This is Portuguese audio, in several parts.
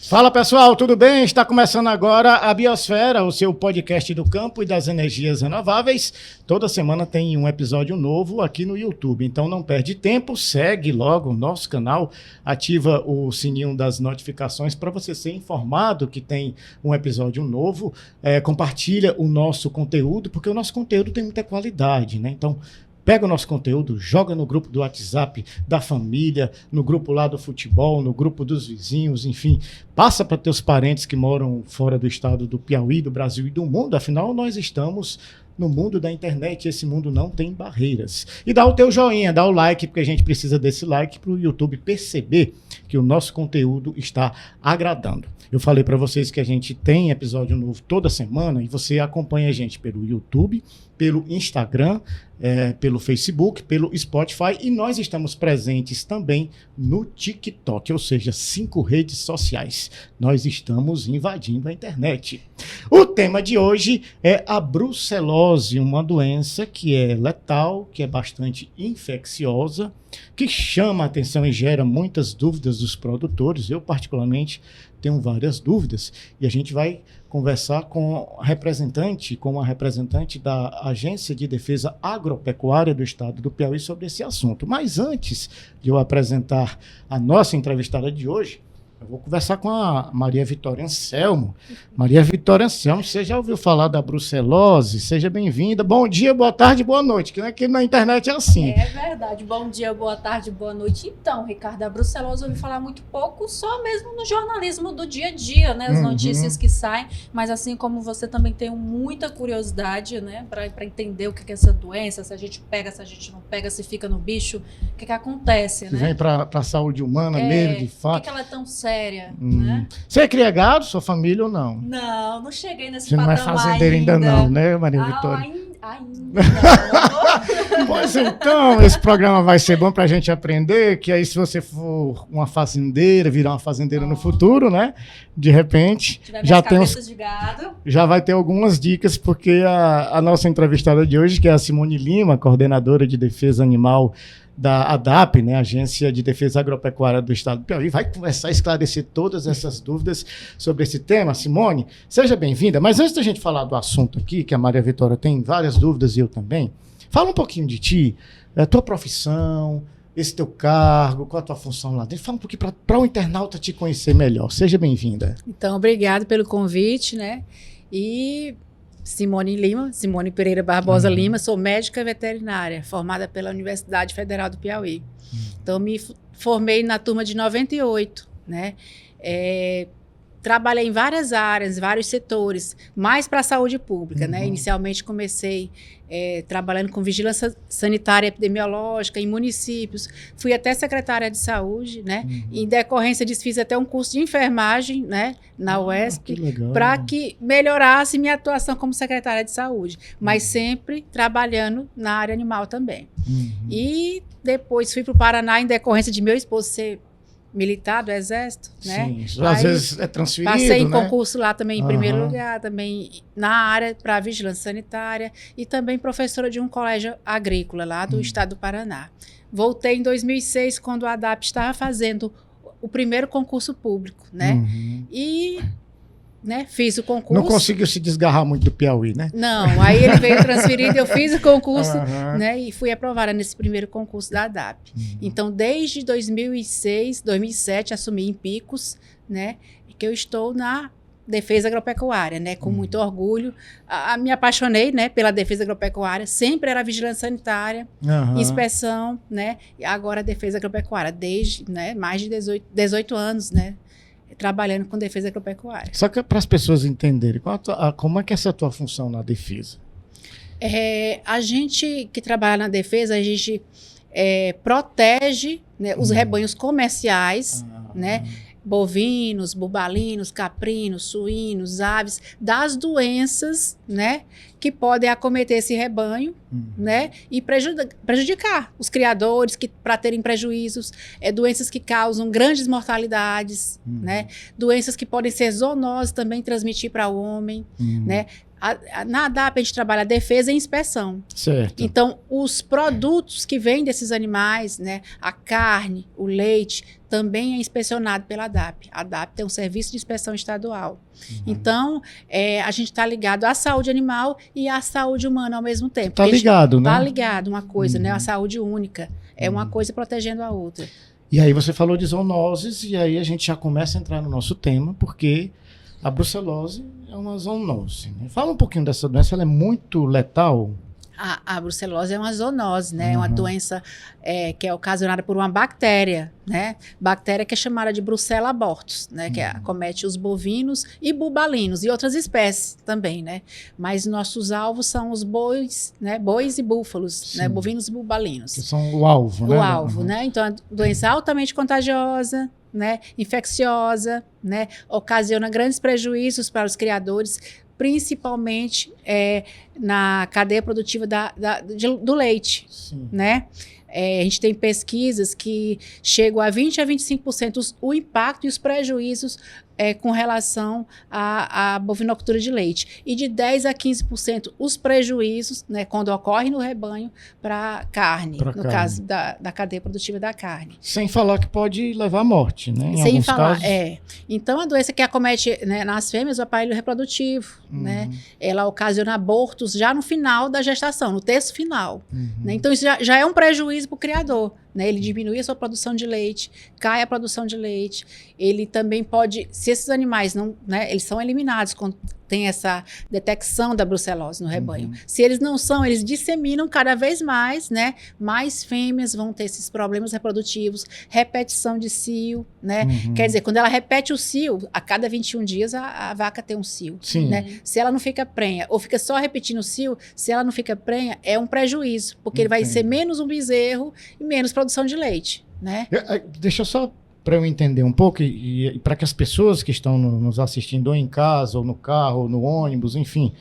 Fala pessoal, tudo bem? Está começando agora a Biosfera, o seu podcast do campo e das energias renováveis. Toda semana tem um episódio novo aqui no YouTube, então não perde tempo, segue logo o nosso canal, ativa o sininho das notificações para você ser informado que tem um episódio novo, compartilha o nosso conteúdo, porque o nosso conteúdo tem muita qualidade, né? Então, pega o nosso conteúdo, joga no grupo do WhatsApp da família, no grupo lá do futebol, no grupo dos vizinhos, enfim. Passa para teus parentes que moram fora do estado do Piauí, do Brasil e do mundo. Afinal, nós estamos no mundo da internet, esse mundo não tem barreiras. E dá o teu joinha, dá o like, porque a gente precisa desse like para o YouTube perceber que o nosso conteúdo está agradando. Eu falei para vocês que a gente tem episódio novo toda semana e você acompanha a gente pelo YouTube, pelo Instagram, pelo Facebook, pelo Spotify e nós estamos presentes também no TikTok, ou seja, 5 redes sociais. Nós estamos invadindo a internet. O tema de hoje é a brucelose, uma doença que é letal, que é bastante infecciosa, que chama a atenção e gera muitas dúvidas dos produtores. Eu, particularmente, tenho várias dúvidas e a gente vai conversar com uma representante da Agência de Defesa Agropecuária do Estado do Piauí sobre esse assunto. Mas antes de eu apresentar a nossa entrevistada de hoje, eu vou conversar com a Maria Vitória Anselmo. Maria Vitória Anselmo, você já ouviu falar da brucelose? Seja bem-vinda. Bom dia, boa tarde, boa noite, que aqui na internet é assim. É verdade. Bom dia, boa tarde, boa noite. Então, Ricardo, a brucelose eu ouvi falar muito pouco, só mesmo no jornalismo do dia a dia, né? As notícias que saem, mas assim como você também tem muita curiosidade, né? Para entender o que é essa doença, se a gente pega, se a gente não pega, se fica no bicho, o que acontece, né? Se vem para a saúde humana mesmo, de fato. Por que ela é tão séria, né? Você é criado, sua família ou não? Não cheguei nesse Você não é fazendeira ainda não, né, Maria Vitória? Ainda não. Pois então, esse programa vai ser bom para a gente aprender que aí se você for uma fazendeira, virar uma fazendeira no futuro, né? De repente, já vai ter algumas dicas, porque a nossa entrevistada de hoje, que é a Simone Lima, coordenadora de defesa animal da ADAP, né, Agência de Defesa Agropecuária do Estado do Piauí, vai conversar, esclarecer todas essas dúvidas sobre esse tema. Simone, seja bem-vinda. Mas antes da gente falar do assunto aqui, que a Maria Vitória tem várias dúvidas e eu também, fala um pouquinho de ti, a tua profissão, esse teu cargo, qual a tua função lá dentro. Fala um pouquinho para o internauta te conhecer melhor. Seja bem-vinda. Então, obrigado pelo convite, né? E Simone Pereira Barbosa Lima, sou médica veterinária, formada pela Universidade Federal do Piauí. Então, me formei na turma de 98, né? Trabalhei em várias áreas, vários setores, mais para a saúde pública, né? Inicialmente comecei trabalhando com vigilância sanitária epidemiológica em municípios, fui até secretária de saúde, né? Em decorrência disso, fiz até um curso de enfermagem, né? Na UESP, para que melhorasse minha atuação como secretária de saúde, mas sempre trabalhando na área animal também. E depois fui para o Paraná em decorrência de meu esposo ser militar do Exército, né? Sim, às vezes é transferido, passei em né? concurso lá também em primeiro lugar, também na área para vigilância sanitária e também professora de um colégio agrícola lá do estado do Paraná. Voltei em 2006, quando a ADAP estava fazendo o primeiro concurso público, né? E fiz o concurso. Não conseguiu se desgarrar muito do Piauí, né? Não, aí ele veio transferido, eu fiz o concurso, né, e fui aprovada nesse primeiro concurso da ADAP. Então, desde 2006, 2007, assumi em Picos, né, que eu estou na defesa agropecuária, né, com muito orgulho. Me apaixonei, né, pela defesa agropecuária, sempre era vigilância sanitária, inspeção, né, e agora a defesa agropecuária, desde, né, mais de 18 anos, né, trabalhando com defesa agropecuária. Só que para as pessoas entenderem, como é que é essa tua função na defesa? A gente que trabalha na defesa, a gente protege, né, os rebanhos comerciais, né, bovinos, bubalinos, caprinos, suínos, aves, das doenças, né, que podem acometer esse rebanho, né, e prejudicar os criadores para terem prejuízos, doenças que causam grandes mortalidades, né, doenças que podem ser zoonoses também transmitir para o homem, né. Na ADAP a gente trabalha a defesa e inspeção. Certo. Então, os produtos que vêm desses animais, né, a carne, o leite, também é inspecionado pela ADAP. A ADAP tem um serviço de inspeção estadual. Então, a gente está ligado à saúde animal e à saúde humana ao mesmo tempo. Está ligado, né? Está ligado, uma coisa, né? A saúde única. É uma coisa protegendo a outra. E aí você falou de zoonoses, e aí a gente já começa a entrar no nosso tema, porque a brucelose é uma zoonose, né? Fala um pouquinho dessa doença, ela é muito letal? A brucelose é uma zoonose, né? É uma doença que é ocasionada por uma bactéria, né? Bactéria que é chamada de Brucella abortus, né? Que acomete os bovinos e bubalinos e outras espécies também, né? Mas nossos alvos são os bois, né? Bois e búfalos, né? Bovinos e bubalinos. Que são o alvo, né? O alvo, né? Então, é uma doença altamente contagiosa, né? Infecciosa, né? Ocasiona grandes prejuízos para os criadores, principalmente na cadeia produtiva do leite, né? A gente tem pesquisas que chegam a 20% a 25% o impacto e os prejuízos com relação à bovinocultura de leite. E de 10% a 15% os prejuízos, né, quando ocorre no rebanho, para carne, caso da cadeia produtiva da carne. Sem falar que pode levar à morte, né? Em Sem alguns falar, casos. Então, a doença que acomete, né, nas fêmeas o aparelho reprodutivo, né? Ela ocasiona abortos já no final da gestação, no terço final. Né? Então, isso já é um prejuízo para o criador. Né, ele diminui a sua produção de leite, cai a produção de leite. Ele também pode, se esses animais não, né, eles são eliminados quando tem essa detecção da brucelose no rebanho. Se eles não são, eles disseminam cada vez mais, né? Mais fêmeas vão ter esses problemas reprodutivos, repetição de cio, né? Quer dizer, quando ela repete o cio, a cada 21 dias a vaca tem um cio. Né? Se ela não fica prenha, ou fica só repetindo o cio, se ela não fica prenha, é um prejuízo, porque ele vai ser menos um bezerro e menos produção de leite, né? Deixa eu só para eu entender um pouco e para que as pessoas que estão nos assistindo ou em casa, ou no carro, ou no ônibus, enfim,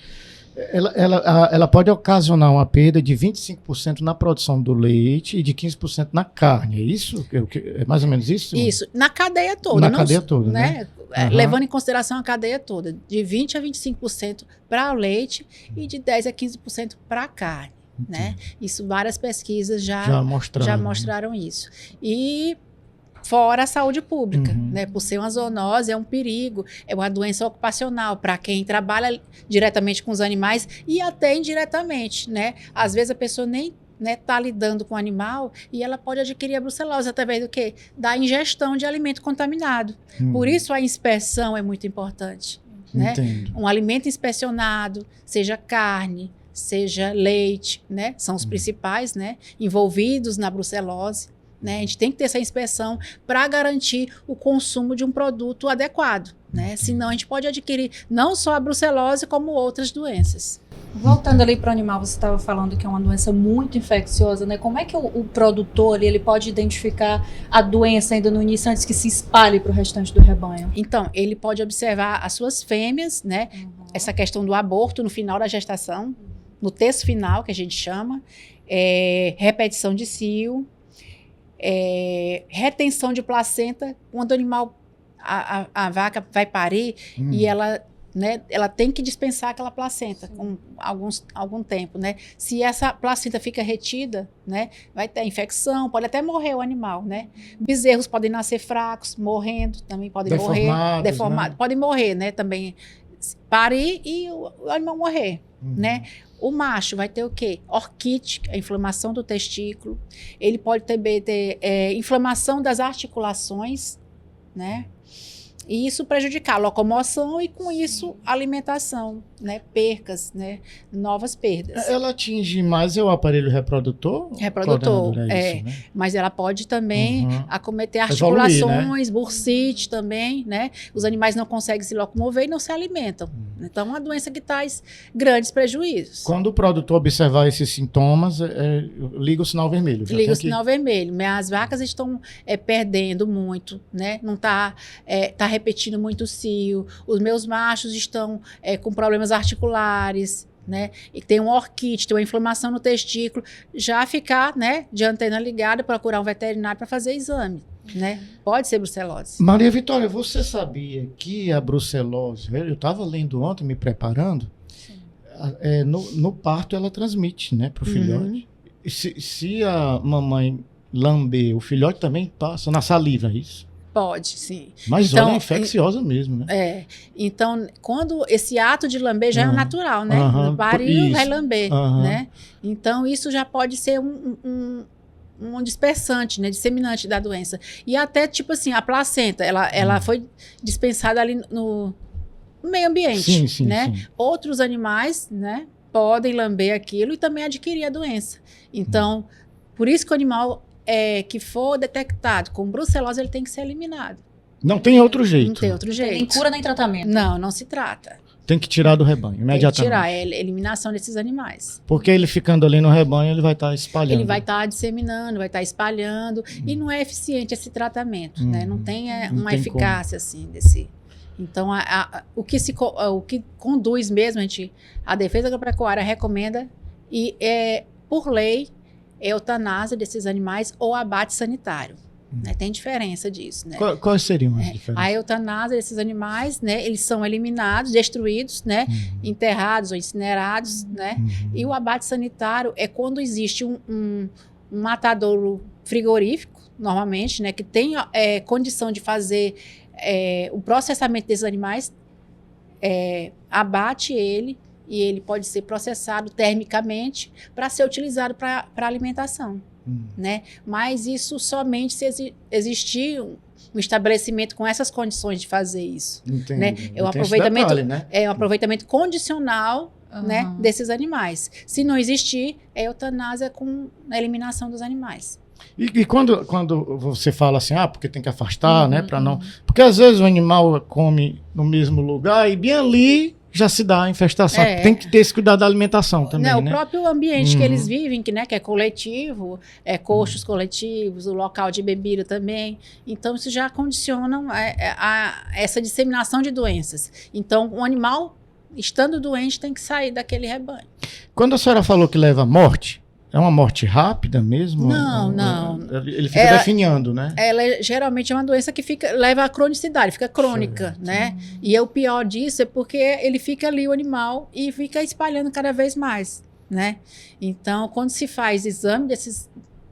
ela pode ocasionar uma perda de 25% na produção do leite e de 15% na carne, é isso? É mais ou menos isso? Isso, na cadeia toda. Na cadeia toda, né? Levando em consideração a cadeia toda, de 20% a 25% para o leite e de 10% a 15% para a carne. Né? Isso, várias pesquisas já mostraram isso. E fora a saúde pública, né? Por ser uma zoonose, é um perigo, é uma doença ocupacional para quem trabalha diretamente com os animais e até indiretamente, né? Às vezes a pessoa nem tá lidando com o animal e ela pode adquirir a brucelose através do quê? Da ingestão de alimento contaminado. Por isso a inspeção é muito importante, né? Um alimento inspecionado, seja carne, seja leite, né? São os principais, né? Envolvidos na brucelose. Né? A gente tem que ter essa inspeção para garantir o consumo de um produto adequado, né? Senão a gente pode adquirir não só a brucelose, como outras doenças. Voltando ali para o animal, você estava falando que é uma doença muito infecciosa, né? Como é que o produtor ele pode identificar a doença ainda no início, antes que se espalhe para o restante do rebanho? Então, ele pode observar as suas fêmeas, né? Essa questão do aborto no final da gestação, no terço final, que a gente chama, repetição de cio, retenção de placenta, quando o animal, a vaca vai parir e ela, né, ela tem que dispensar aquela placenta com algum tempo, né? Se essa placenta fica retida, né, vai ter infecção, pode até morrer o animal, né? Bezerros podem nascer fracos, morrendo, também podem morrer, deformados, né? Podem morrer, né, também, parir e o animal morrer, né? O macho vai ter o quê? Orquite, a inflamação do testículo. Ele pode também ter inflamação das articulações, né? E isso prejudicar a locomoção e, com isso, a alimentação, né? Percas, né? Novas perdas. Ela atinge mais o aparelho reprodutor? Reprodutor, isso, né? Mas ela pode também acometer articulações, evoluir, né? Bursite também, né? Os animais não conseguem se locomover e não se alimentam. Então, é uma doença que traz grandes prejuízos. Quando o produtor observar esses sintomas, liga o sinal vermelho. Liga o sinal vermelho. As vacas estão perdendo muito, né? Não tá repetindo muito o cio. Os meus machos estão com problemas articulares, né? E tem um orquite, tem uma inflamação no testículo. Já ficar, né, de antena ligada, procurar um veterinário para fazer exame, né? Pode ser brucelose. Maria Vitória, você sabia que a brucelose, eu estava lendo ontem, me preparando, no parto ela transmite, né, para o filhote. E se a mamãe lamber, o filhote também passa na saliva, é isso? Pode, sim. Mas Então, olha, é infecciosa mesmo, né? Então, quando esse ato de lamber já é natural, né? Aham, No pariu isso. vai lamber, Aham. né? Então, isso já pode ser um dispersante, né? Disseminante da doença. E até, tipo assim, a placenta, ela foi dispensada ali no meio ambiente, Sim, né? sim. Outros animais, né? Podem lamber aquilo e também adquirir a doença. Então, por isso que o animal que for detectado com brucelose, ele tem que ser eliminado. Não tem outro jeito. Não tem outro Nem jeito. cura nem tratamento. Não se trata. Tem que tirar do rebanho, Tem que imediatamente. tirar, é a eliminação desses animais. Porque ele ficando ali no rebanho, ele vai estar espalhando. Ele vai estar disseminando, vai estar espalhando, e não é eficiente esse tratamento, né? Não tem Não uma tem eficácia assim desse. Então, o que conduz mesmo, a defesa agropecuária recomenda, e por lei, é eutanásia desses animais ou abate sanitário. Né? Tem diferença disso, né? Quais seriam as diferenças? A eutanásia desses animais, né? Eles são eliminados, destruídos, né? Enterrados ou incinerados, né? E o abate sanitário é quando existe um matadouro frigorífico, normalmente, né? Que tem condição de fazer o processamento desses animais, abate ele, e ele pode ser processado termicamente para ser utilizado para alimentação. Né? Mas isso somente se existir um estabelecimento com essas condições de fazer isso. Entendi. Né? É um aproveitamento, detalhe, né? um aproveitamento condicional, né, desses animais. Se não existir, é eutanásia com a eliminação dos animais. E quando você fala assim, porque tem que afastar, né, para não... Porque às vezes o animal come no mesmo lugar e bem ali já se dá a infestação. Tem que ter esse cuidado da alimentação também, né? O próprio ambiente que eles vivem, que é coletivo, coxos coletivos, o local de bebida também. Então, isso já condiciona essa disseminação de doenças. Então, o animal, estando doente, tem que sair daquele rebanho. Quando a senhora falou que leva à morte, é uma morte rápida mesmo? Não. Ele fica definhando, né? Ela geralmente é uma doença que leva à cronicidade, fica crônica, certo. né? E o pior disso é porque ele fica ali, o animal, e fica espalhando cada vez mais, né? Então, quando se faz exame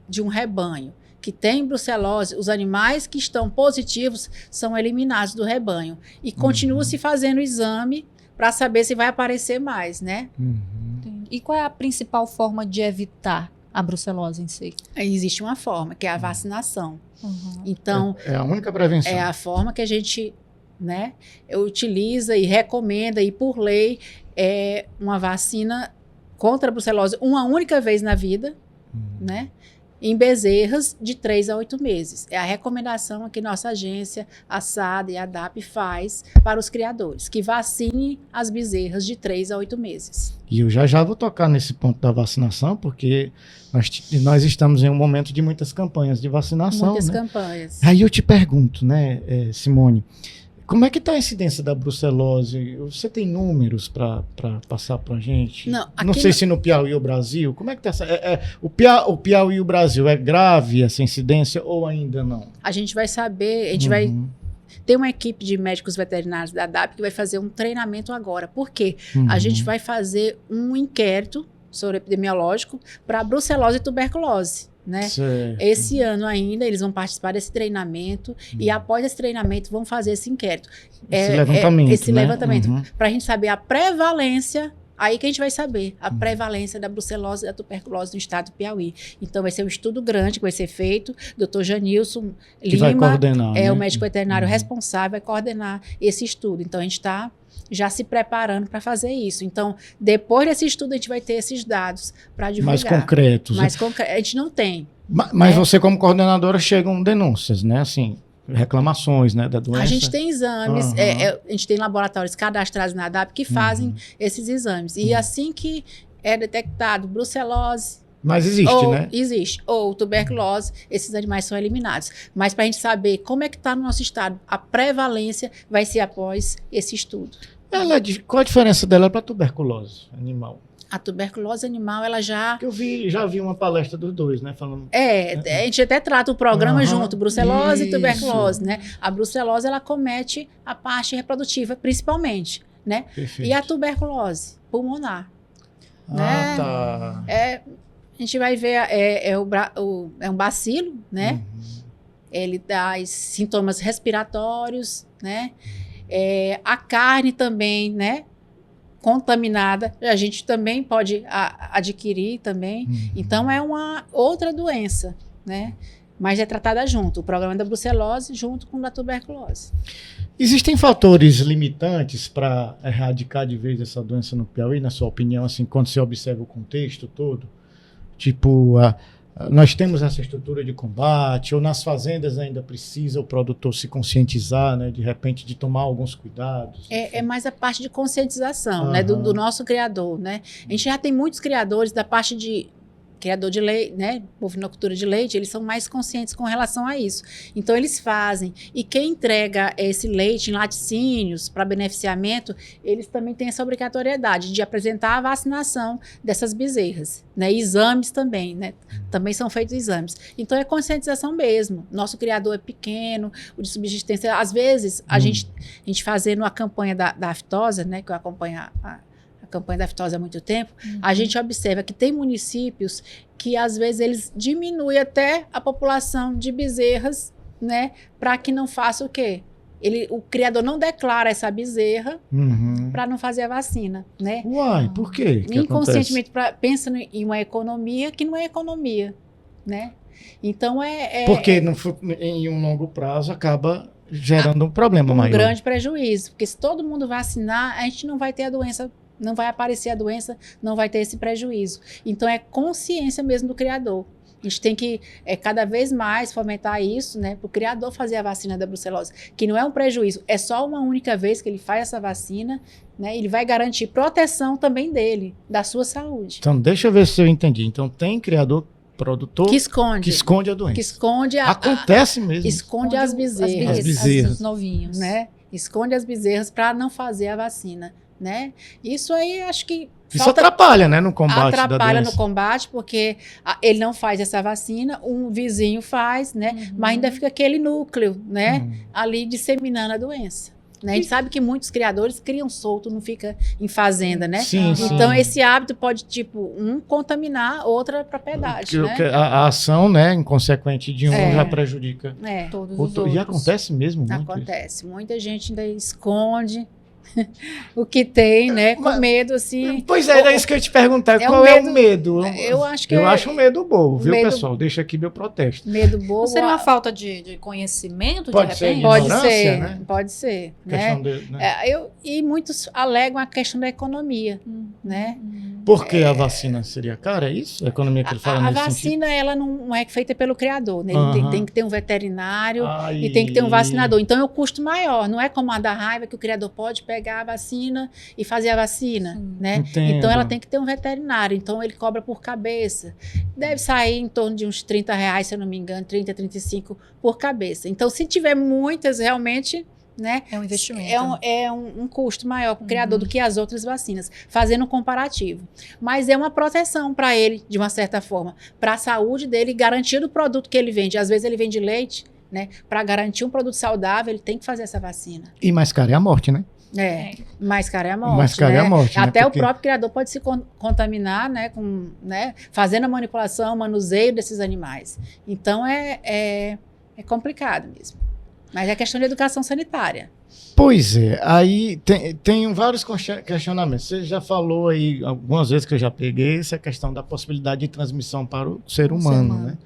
de um rebanho que tem brucelose, os animais que estão positivos são eliminados do rebanho. E continua se fazendo o exame para saber se vai aparecer mais, né? E qual é a principal forma de evitar a brucelose em si? Existe uma forma, que é a vacinação. Então, É a única prevenção. é a forma que a gente, né, utiliza e recomenda, e por lei, é uma vacina contra a brucelose uma única vez na vida, né? Em bezerras de 3 a 8 meses. É a recomendação que nossa agência, a SAD e a DAP faz para os criadores, que vacinem as bezerras de 3 a 8 meses. E eu já vou tocar nesse ponto da vacinação, porque nós estamos em um momento de muitas campanhas de vacinação. Muitas né? campanhas. Aí eu te pergunto, né, Simone, como é que está a incidência da brucelose? Você tem números para passar para a gente? Não sei se no Piauí ou Brasil. Como é que está o Piauí e o Brasil? É grave essa incidência ou ainda não? A gente vai saber, a gente vai... Tem uma equipe de médicos veterinários da DAP que vai fazer um treinamento agora. Por quê? A gente vai fazer um inquérito epidemiológico para brucelose e tuberculose. Né? Esse ano ainda eles vão participar desse treinamento e após esse treinamento vão fazer esse inquérito. Esse levantamento. Levantamento. Para a gente saber a prevalência, aí que a gente vai saber a prevalência da brucelose e da tuberculose no estado do Piauí. Então vai ser um estudo grande que vai ser feito. Dr. Janilson que vai coordenar, o médico veterinário responsável, vai coordenar esse estudo. Então a gente está já se preparando para fazer isso. Então, depois desse estudo, a gente vai ter esses dados para divulgar. Mais concretos. A gente não tem. Mas você, como coordenadora, chegam denúncias, né? Assim, reclamações, né, da doença. A gente tem exames, a gente tem laboratórios cadastrados na DAP que fazem esses exames. E assim que é detectado brucelose, mas existe, né? Existe. Ou tuberculose, esses animais são eliminados. Mas para a gente saber como é que está no nosso estado, a prevalência vai ser após esse estudo. Qual a diferença dela para a tuberculose animal? A tuberculose animal, ela já... Já vi uma palestra dos dois, né? Falando... a gente até trata o programa junto, brucelose e tuberculose, né? A brucelose, ela comete a parte reprodutiva, principalmente, né? Perfeito. E a tuberculose pulmonar. né? Tá. A gente vai ver, é um bacilo, né? Ele dá sintomas respiratórios, né? A carne também, né? Contaminada, a gente também pode adquirir também. Então, é uma outra doença, né? Mas é tratada junto, o programa da brucelose junto com o da tuberculose. Existem fatores limitantes para erradicar de vez essa doença no Piauí, na sua opinião, assim, quando você observa o contexto todo? Tipo, nós temos essa estrutura de combate, ou nas fazendas ainda precisa o produtor se conscientizar, né, de repente, de tomar alguns cuidados? É mais a parte de conscientização, né, do nosso criador, né? A gente já tem muitos criadores da parte de criador de leite, né, bovinocultura de leite, eles são mais conscientes com relação a isso. Então, eles fazem. E quem entrega esse leite em laticínios para beneficiamento, eles também têm essa obrigatoriedade de apresentar a vacinação dessas bezerras, né, exames também, né, também são feitos exames. Então, é conscientização mesmo. Nosso criador é pequeno, o de subsistência, às vezes, a gente fazendo a campanha da aftosa, né, que eu acompanho a campanha da aftosa há muito tempo, a gente observa que tem municípios que, às vezes, eles diminuem até a população de bezerras, né, para que não faça o quê? O criador não declara essa bezerra para não fazer a vacina, né? Uai, por quê? Inconscientemente pensa em uma economia que não é economia, né? Então, porque em um longo prazo acaba gerando um problema maior. Um grande prejuízo, porque se todo mundo vacinar, a gente não vai ter a doença, não vai aparecer a doença, não vai ter esse prejuízo. Então, é consciência mesmo do criador. A gente tem que cada vez mais fomentar isso, né, para o criador fazer a vacina da brucelose, que não é um prejuízo, é só uma única vez que ele faz essa vacina, né, ele vai garantir proteção também dele, da sua saúde. Então, deixa eu ver se eu entendi. Então, tem criador, produtor que esconde a doença. Que esconde acontece mesmo. Esconde as bezerras. As bezerras. Os novinhos. Né? Esconde as bezerras para não fazer a vacina. Né? Isso aí, acho que isso atrapalha, né, no combate da doença. Atrapalha no combate, porque ele não faz essa vacina, um vizinho faz, né? Mas ainda fica aquele núcleo, né? Ali disseminando a doença. Né? A gente sabe que muitos criadores criam solto, não fica em fazenda, né? Sim, então, sim. Esse hábito pode, contaminar outra propriedade, né? A ação, né, inconsequente de um já prejudica todos os outros. E acontece mesmo muito Acontece. isso. Muita gente ainda esconde o que tem, né? Com medo, assim. Pois é, era isso que eu ia te perguntar. Qual é o medo? Eu acho que eu acho um medo bobo, viu, medo, pessoal? Deixa aqui meu protesto. Medo bobo. Não seria uma falta de conhecimento, pode de ser repente? ignorância, né? Pode ser. Né? E muitos alegam a questão da economia, né? Porque a vacina seria cara, é isso? A economia que ele fala nesse vacina, sentido? Ela não é feita pelo criador, né? Ele tem que ter um veterinário e tem que ter um vacinador. Então, é o custo maior. Não é como a da raiva, que o criador pode pegar a vacina e fazer a vacina, né? Entendo. Então, ela tem que ter um veterinário. Então, ele cobra por cabeça. Deve sair em torno de uns R$30, se eu não me engano, 30, 35 por cabeça. Então, se tiver muitas, realmente... Né? É um investimento. É um custo maior para o criador do que as outras vacinas, fazendo um comparativo. Mas é uma proteção para ele, de uma certa forma, para a saúde dele, garantir o produto que ele vende. Às vezes ele vende leite, né? Para garantir um produto saudável, ele tem que fazer essa vacina. E mais caro é a morte, né? Mais caro é a morte. Mais caro é a morte. Até né? o próprio criador pode se contaminar, né? Fazendo a manipulação, o manuseio desses animais. Então é complicado mesmo. Mas é questão de educação sanitária. Pois é, aí tem vários questionamentos. Você já falou aí algumas vezes que eu já peguei essa questão da possibilidade de transmissão para o ser humano, né?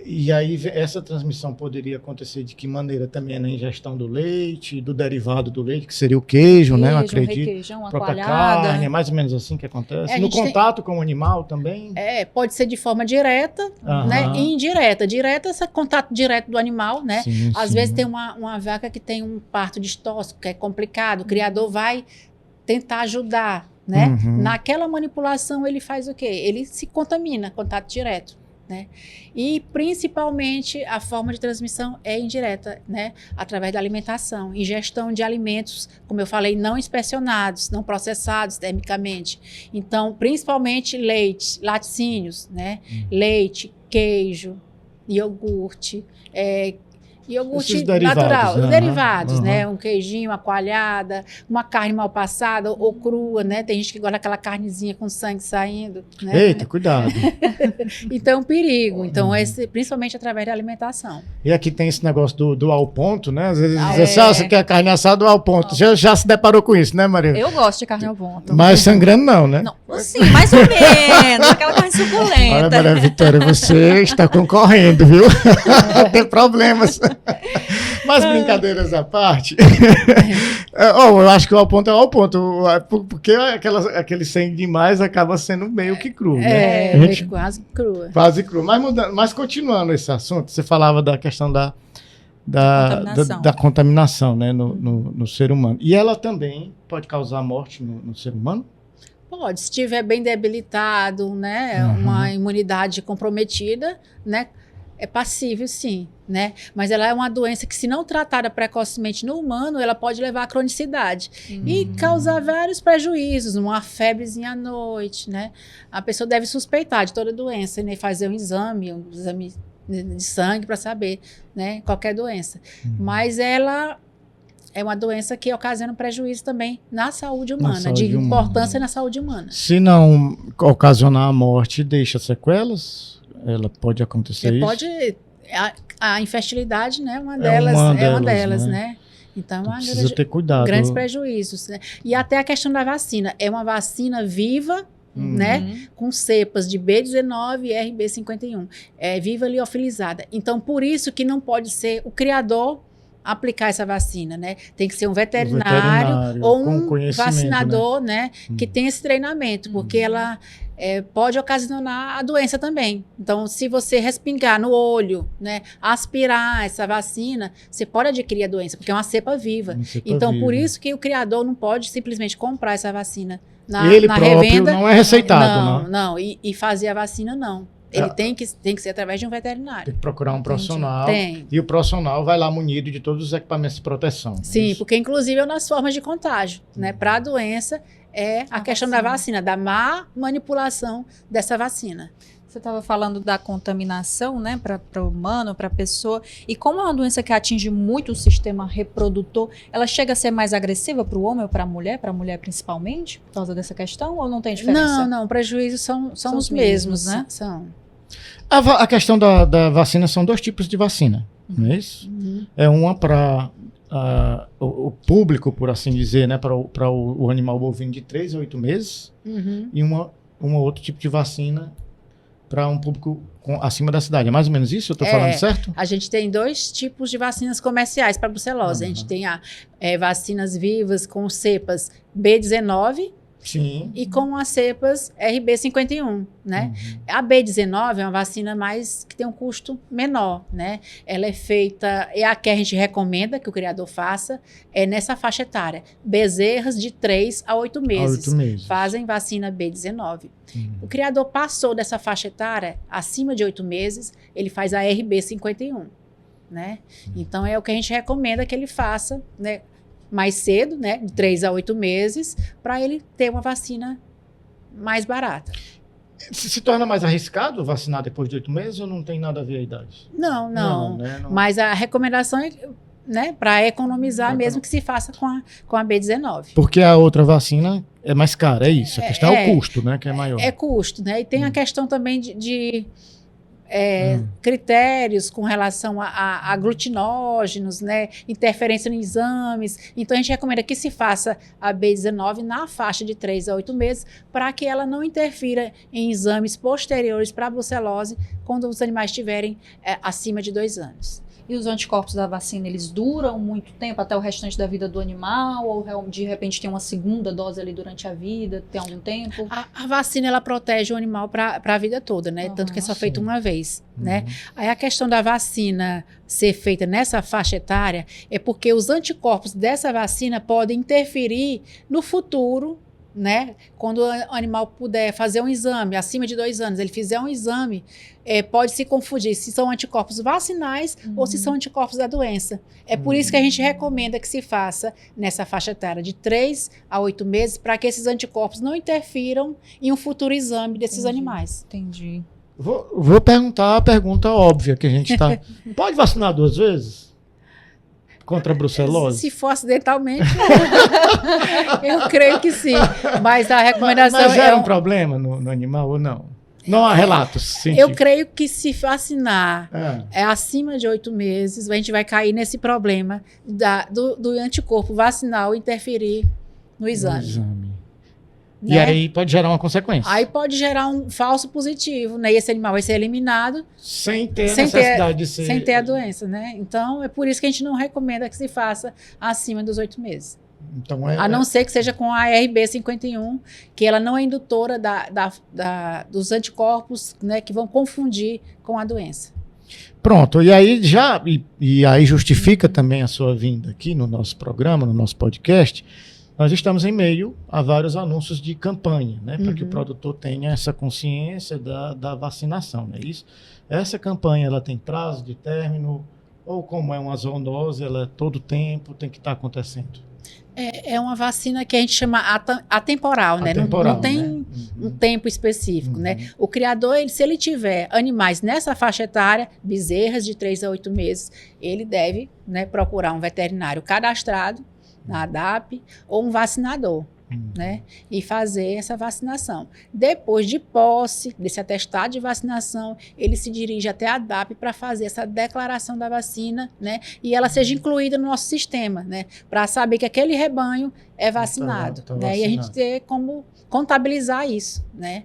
E aí essa transmissão poderia acontecer de que maneira? Também na ingestão do leite, do derivado do leite, que seria o queijo, né? Eu acredito. Requeijão, a própria coalhada. carne, é mais ou menos assim que acontece. No contato com o animal também? Pode ser de forma direta, né? E indireta. Direta, esse contato direto do animal, né? Sim, Às vezes tem uma vaca que tem um parto distóxico, que é complicado. O criador vai tentar ajudar, né? Naquela manipulação, ele faz o quê? Ele se contamina, contato direto. Né? E principalmente a forma de transmissão é indireta, né? Através da alimentação, ingestão de alimentos, como eu falei, não inspecionados, não processados termicamente. Então, principalmente leite, laticínios, né? Leite, queijo, iogurte, Iogurte Esses derivados, natural, os aham, derivados, aham. né? Um queijinho, uma coalhada, uma carne mal passada ou crua, né? Tem gente que gosta daquela carnezinha com sangue saindo, né? Eita, cuidado. Então, é um perigo. Então, principalmente através da alimentação. E aqui tem esse negócio do ao ponto, né? Às vezes Ah, diz assim, você quer carne assada ao ponto. Já se deparou com isso, né, Maria? Eu gosto de carne ao ponto. Mas sangrando não, né? Não, assim, mais ou menos. Aquela carne Olha, suculenta. Maria Vitória, você está concorrendo, viu? Tem problemas. Mas brincadeiras à parte, eu acho que o ao ponto é o ao ponto, porque aquele sangue demais acaba sendo meio que cru, né? A gente Quase crua. quase cru. Mas continuando esse assunto, você falava da questão da contaminação, né, no ser humano. E ela também pode causar morte no ser humano? Pode, se estiver bem debilitado, né? Uma imunidade comprometida, né? É passível, sim, né? Mas ela é uma doença que, se não tratada precocemente no humano, ela pode levar à cronicidade e causar vários prejuízos, uma febrezinha à noite, né? A pessoa deve suspeitar de toda doença, né? Fazer um exame de sangue para saber, né? Qualquer doença. Mas ela é uma doença que ocasiona prejuízo também na saúde humana, de importância na saúde humana. Se não ocasionar a morte, deixa sequelas? Ela pode acontecer isso? Pode. A infertilidade, né? É uma delas, né? Então, precisa ter cuidado. Grandes prejuízos, né? E até a questão da vacina. É uma vacina viva, né? Com cepas de B19 e RB51. É viva liofilizada. Então, por isso que não pode ser o criador aplicar essa vacina, né? Tem que ser um veterinário ou um vacinador, né? Que tem esse treinamento, porque ela pode ocasionar a doença também. Então, se você respingar no olho, né? Aspirar essa vacina, você pode adquirir a doença, porque é uma cepa viva. Por isso que o criador não pode simplesmente comprar essa vacina na revenda. Não é receitado, não. E fazer a vacina, não. Ele tem que ser através de um veterinário. Tem que procurar um profissional. Tem. E o profissional vai lá munido de todos os equipamentos de proteção. Sim, porque inclusive é uma das formas de contágio, né? Para a doença é a questão da vacina, da má manipulação dessa vacina. Você estava falando da contaminação, né, para o humano, para a pessoa. E como é uma doença que atinge muito o sistema reprodutor, ela chega a ser mais agressiva para o homem ou para a mulher principalmente, por causa dessa questão, ou não tem diferença? Não, prejuízos são os mesmos, né? São. A questão da vacina, são dois tipos de vacina, não é isso? É uma para o público, por assim dizer, né, para o animal bovino de 3 a 8 meses, e um outro tipo de vacina para um público acima da cidade. É mais ou menos isso? Eu estou falando certo? A gente tem dois tipos de vacinas comerciais para brucelose. A gente tem vacinas vivas com cepas B19, sim, e com as cepas RB51, né? A B19 é uma vacina que tem um custo menor, né? Ela é feita, é a que a gente recomenda que o criador faça, nessa faixa etária. Bezerras de 3 a 8 meses. Fazem vacina B19. O criador passou dessa faixa etária, acima de 8 meses, ele faz a RB51, né? Então, é o que a gente recomenda que ele faça, né? Mais cedo, né, de 3 a 8 meses, para ele ter uma vacina mais barata. Se torna mais arriscado vacinar depois de 8 meses ou não tem nada a ver a idade? Não. Né? Mas a recomendação é, né, para economizar mesmo que se faça com a B19. Porque a outra vacina é mais cara, é isso. A questão é o custo, né, que é maior. É custo, né? E tem a questão também de critérios com relação a glutinógenos, né, interferência em exames. Então, a gente recomenda que se faça a B19 na faixa de 3 a 8 meses, para que ela não interfira em exames posteriores para a brucelose quando os animais estiverem acima de 2 anos. E os anticorpos da vacina, eles duram muito tempo, até o restante da vida do animal? Ou de repente tem uma segunda dose ali durante a vida, tem algum tempo? A vacina, ela protege o animal para a vida toda, né? Tanto que é só feito uma vez, né? Aí a questão da vacina ser feita nessa faixa etária é porque os anticorpos dessa vacina podem interferir no futuro, né? Quando o animal puder fazer um exame acima de 2 anos, ele fizer um exame, pode se confundir se são anticorpos vacinais ou se são anticorpos da doença. É por isso que a gente recomenda que se faça nessa faixa etária de 3 a 8 meses, para que esses anticorpos não interfiram em um futuro exame desses animais. Entendi. Vou perguntar a pergunta óbvia que a gente está... Pode vacinar 2 vezes? contra a brucelose? Se for acidentalmente, eu creio que sim. Mas a recomendação mas gera um problema no animal ou não? Não há relatos científicos. Eu creio que se vacinar acima de 8 meses, a gente vai cair nesse problema do anticorpo vacinal interferir no exame. E aí pode gerar uma consequência. Aí pode gerar um falso positivo, né? E esse animal vai ser eliminado sem ter a necessidade de ser... Sem ter a doença, né? Então, é por isso que a gente não recomenda que se faça acima dos 8 meses. Então, a não ser que seja com a RB51, que ela não é indutora dos anticorpos, né, que vão confundir com a doença. Pronto, e aí aí justifica também a sua vinda aqui no nosso programa, no nosso podcast. Nós estamos em meio a vários anúncios de campanha, né, para que o produtor tenha essa consciência da vacinação, não é isso? Essa campanha, ela tem prazo de término, ou como é uma zoonose, ela todo tempo tem que estar acontecendo? É uma vacina que a gente chama atemporal, né? Não tem um tempo específico, né? O criador, se ele tiver animais nessa faixa etária, bezerras de 3 a 8 meses, ele deve, né, procurar um veterinário cadastrado na ADAP ou um vacinador, né? E fazer essa vacinação. Depois de posse, desse atestado de vacinação, ele se dirige até a ADAP para fazer essa declaração da vacina, né? E ela seja incluída no nosso sistema, né? Para saber que aquele rebanho é vacinado, tá né? vacinado. E a gente ter como contabilizar isso, né?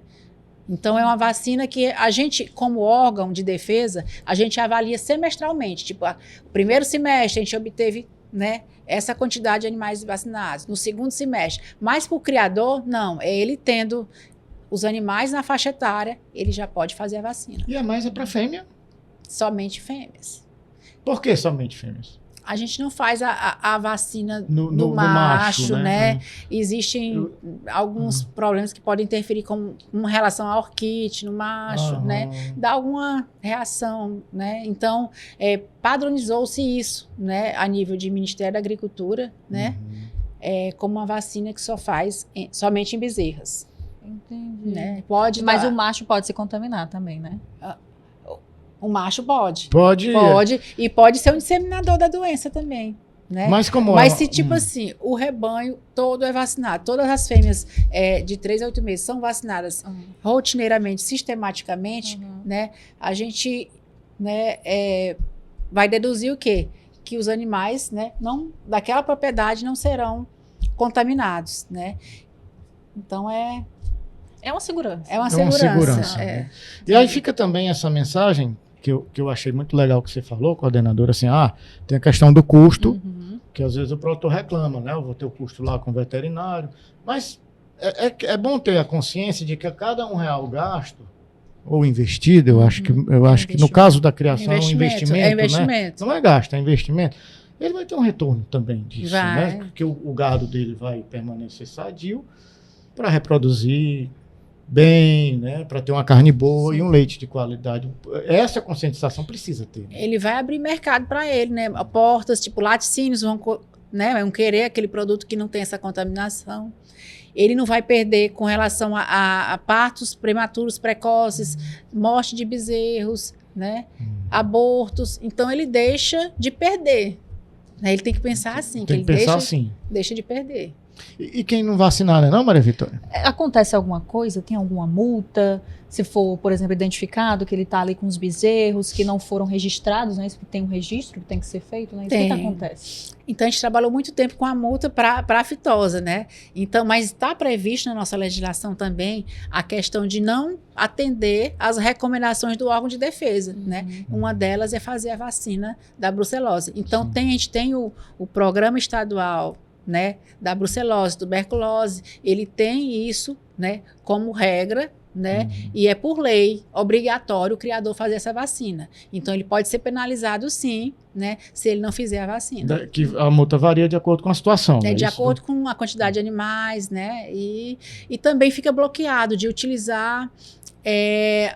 Então, é uma vacina que a gente, como órgão de defesa, a gente avalia semestralmente. Tipo, o primeiro semestre a gente obteve, né, essa quantidade de animais vacinados. No segundo semestre. Mas para o criador, não. É ele tendo os animais na faixa etária, ele já pode fazer a vacina. E a mais é para fêmea? Somente fêmeas. Por que somente fêmeas? A gente não faz a vacina no macho, né? Existem alguns problemas que podem interferir com relação à orquite no macho, né? Dá alguma reação, né? Então, padronizou-se isso, né? A nível de Ministério da Agricultura, né? Como uma vacina que só faz somente em bezerras. Entendi. Né? Mas o macho pode se contaminar também, né? O macho pode. Pode. E pode ser um disseminador da doença também. Né? Mas se, tipo assim, o rebanho todo é vacinado, todas as fêmeas de 3 a 8 meses são vacinadas rotineiramente, sistematicamente, né? A gente, né, vai deduzir o quê? Que os animais, né, daquela propriedade não serão contaminados, né? Então, é uma segurança. É uma segurança. Né? E aí fica também essa mensagem que eu achei muito legal que você falou, coordenadora, assim, tem a questão do custo, que às vezes o produtor reclama, né? Eu vou ter o custo lá com o veterinário, mas é bom ter a consciência de que a cada R$1 gasto ou investido, eu acho que no caso da criação é um investimento, né? Não é gasto, é investimento. Ele vai ter um retorno também disso, né? Porque o gado dele vai permanecer sadio para reproduzir bem, né, para ter uma carne boa e um leite de qualidade. Essa conscientização precisa ter. Né? Ele vai abrir mercado para ele, né? Portas, tipo, laticínios vão querer aquele produto que não tem essa contaminação. Ele não vai perder com relação a partos prematuros precoces, morte de bezerros, né? Abortos. Então, ele deixa de perder. Né? Ele tem que pensar assim. Deixa de perder. E quem não vacinar, né, não, Maria Vitória? Acontece alguma coisa? Tem alguma multa? Se for, por exemplo, identificado que ele está ali com os bezerros que não foram registrados, né? Tem um registro que tem que ser feito, né? Isso que acontece? Então, a gente trabalhou muito tempo com a multa para a fitosa, né? Então, mas está previsto na nossa legislação também a questão de não atender às recomendações do órgão de defesa, né? Uma delas é fazer a vacina da brucelose. Então, a gente tem o programa estadual, né, da brucelose, tuberculose, ele tem isso, né, como regra, né, e é por lei obrigatório o criador fazer essa vacina. Então, ele pode ser penalizado, sim, né, se ele não fizer a vacina. Que a multa varia de acordo com a situação. Né, de acordo com a quantidade de animais, né, e também fica bloqueado de utilizar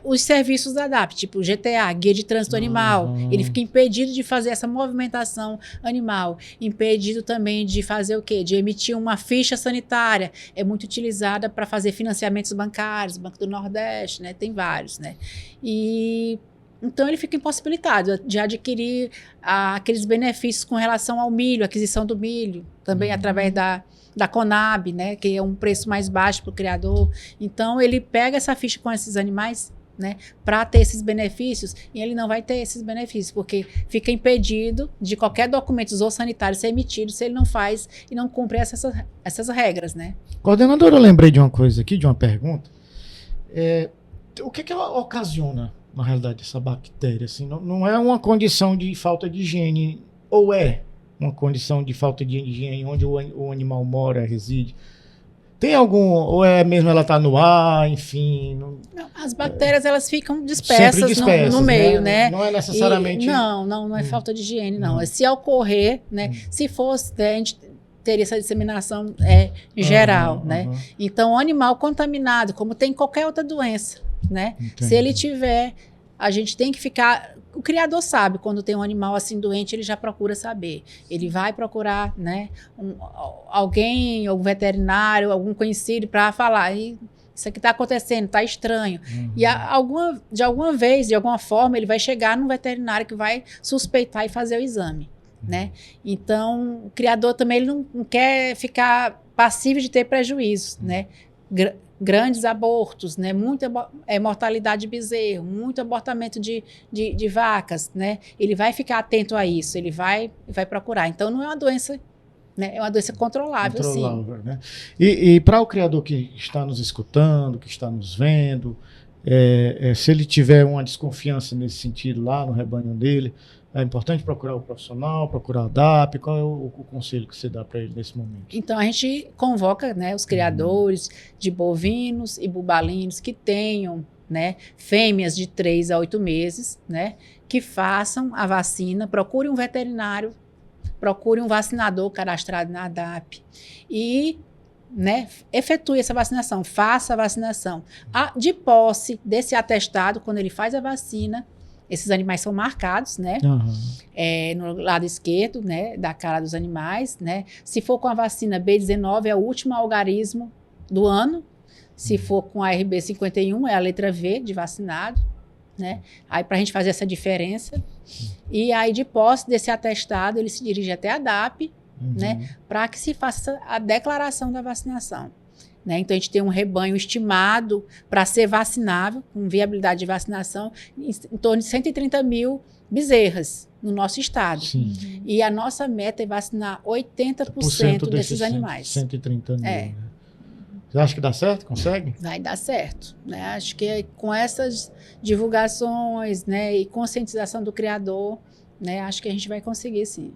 os serviços da ADAP, tipo o GTA, Guia de Trânsito Animal. Ele fica impedido de fazer essa movimentação animal. Impedido também de fazer o quê? De emitir uma ficha sanitária. É muito utilizada para fazer financiamentos bancários, Banco do Nordeste, né? Tem vários, né? E Então, ele fica impossibilitado de adquirir aqueles benefícios com relação ao milho, aquisição do milho, também através da Conab, né, que é um preço mais baixo para o criador. Então, ele pega essa ficha com esses animais, né, para ter esses benefícios, e ele não vai ter esses benefícios, porque fica impedido de qualquer documento zoossanitário ser emitido se ele não faz e não cumpre essas regras, né? Coordenadora, eu lembrei de uma coisa aqui, de uma pergunta. O que ela ocasiona, na realidade, essa bactéria? Assim, não é uma condição de falta de higiene, ou é uma condição de falta de higiene onde o animal mora, reside? Tem algum, ou é mesmo ela está no ar, enfim? Não, as bactérias, elas ficam dispersas no meio, né? Não é necessariamente... Não é falta de higiene, não. Se ocorrer, né? Se fosse, a gente teria essa disseminação geral, né? Então, o animal contaminado, como tem qualquer outra doença, né? Entendi. Se ele tiver, a gente tem que ficar... O criador sabe, quando tem um animal assim doente, ele já procura saber. Ele vai procurar, né, alguém, algum veterinário, algum conhecido para falar, isso aqui está acontecendo, está estranho. E de alguma vez, de alguma forma, ele vai chegar num veterinário que vai suspeitar e fazer o exame, né? Então, o criador também ele não quer ficar passivo de ter prejuízos, né? Grandes abortos, né? Muita mortalidade de bezerro, muito abortamento de vacas, né? Ele vai ficar atento a isso, ele vai procurar. Então, não é uma doença, né? É uma doença controlável, sim. Né? E para o criador que está nos escutando, que está nos vendo, se ele tiver uma desconfiança nesse sentido lá no rebanho dele, é importante procurar o profissional, procurar a DAP. Qual é o conselho que você dá para ele nesse momento? Então, a gente convoca, né, os criadores de bovinos e bubalinos que tenham, né, fêmeas de 3 a 8 meses, né, que façam a vacina, procure um veterinário, procure um vacinador cadastrado na DAP e, né, efetue essa vacinação, faça a vacinação. De posse desse atestado, quando ele faz a vacina, esses animais são marcados, né? No lado esquerdo, né, da cara dos animais, né? Se for com a vacina B19, é o último algarismo do ano. Se for com a RB51, é a letra V de vacinado, né? Aí, para a gente fazer essa diferença. E aí, de posse desse atestado, ele se dirige até a DAP, né? Para que se faça a declaração da vacinação. Né? Então, a gente tem um rebanho estimado para ser vacinável, com viabilidade de vacinação, em torno de 130 mil bezerras no nosso estado. Sim. E a nossa meta é vacinar 80% desses animais. 130 mil. Né? Você acha que dá certo? Consegue? Vai dar certo. Né? Acho que com essas divulgações, né, e conscientização do criador, né, acho que a gente vai conseguir, sim.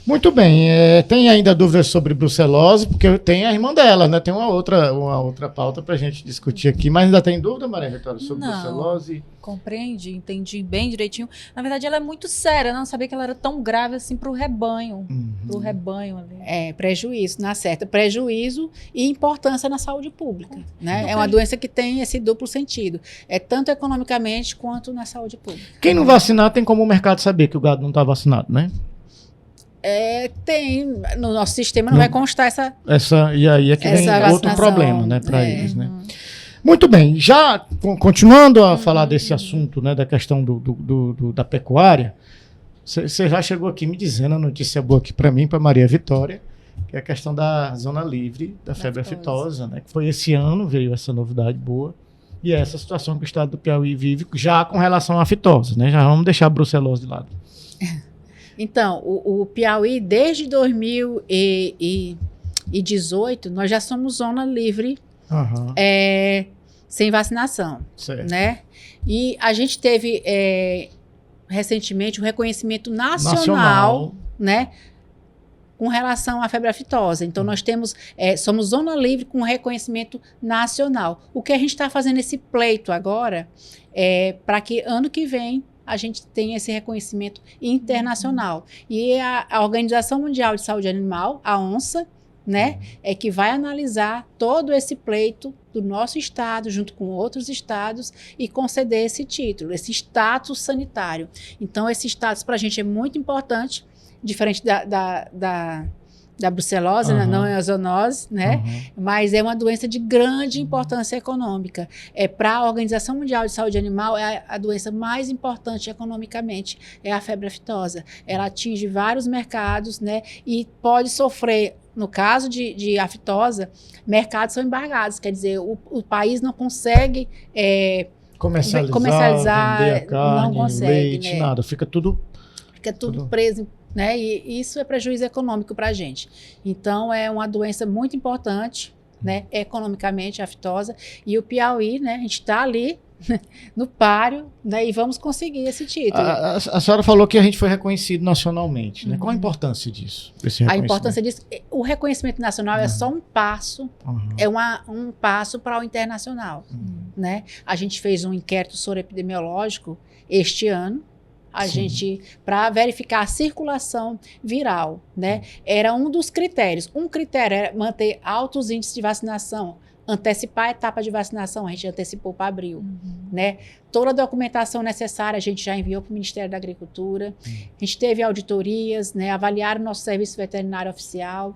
Muito bem. Tem ainda dúvidas sobre brucelose, porque tem a irmã dela, né? Tem uma outra pauta para a gente discutir aqui. Mas ainda tem dúvida, Maria Vitória, sobre brucelose? Compreendi, entendi bem direitinho. Na verdade, ela é muito séria, não sabia que ela era tão grave assim para o rebanho. Para o rebanho ali. Prejuízo, na certa. Prejuízo e importância na saúde pública. Né? É uma doença que tem esse duplo sentido. Tanto economicamente quanto na saúde pública. Quem não vacinar tem como o mercado saber que o gado não está vacinado, né? Tem, no nosso sistema não vai constar e aí é que vem outro vacinação, problema, né, para eles, né? Muito bem, já continuando a falar desse assunto, né, da questão da pecuária, você já chegou aqui me dizendo a notícia boa aqui para mim, para Maria Vitória, que é a questão da zona livre da febre aftosa, né, que foi esse ano, veio essa novidade boa, e é essa situação que o estado do Piauí vive já com relação à aftosa, né, já vamos deixar a brucelose de lado. Então, o Piauí, desde 2018, nós já somos zona livre sem vacinação. Certo. Né? E a gente teve recentemente um reconhecimento nacional. Né, com relação à febre aftosa. Então, nós somos zona livre com reconhecimento nacional. O que a gente está fazendo esse pleito agora para que ano que vem a gente tem esse reconhecimento internacional. E a Organização Mundial de Saúde Animal, a ONSA, né, é que vai analisar todo esse pleito do nosso estado, junto com outros estados, e conceder esse título, esse status sanitário. Então, esse status para a gente é muito importante, diferente da brucelose, né? Não é a zoonose, né? Mas é uma doença de grande importância econômica. Para a Organização Mundial de Saúde Animal, é a doença mais importante economicamente, é a febre aftosa. Ela atinge vários mercados, né? E pode sofrer, no caso de aftosa, mercados são embargados, quer dizer, o país não consegue comercializar, vender a carne, não consegue, leite, né? nada, fica tudo preso, né? E isso é prejuízo econômico para a gente. Então, é uma doença muito importante, né? Economicamente, a aftosa. E o Piauí, né? A gente está ali no páreo, né? E vamos conseguir esse título. A senhora falou que a gente foi reconhecido nacionalmente, né? Qual a importância disso? A importância disso, o reconhecimento nacional é só um passo, é um passo para o internacional, né? A gente fez um inquérito soroepidemiológico este ano, para verificar a circulação viral, né? Era um dos critérios. Um critério era manter altos índices de vacinação, antecipar a etapa de vacinação, a gente antecipou para abril, né? Toda a documentação necessária a gente já enviou para o Ministério da Agricultura, a gente teve auditorias, né? Avaliaram o nosso serviço veterinário oficial,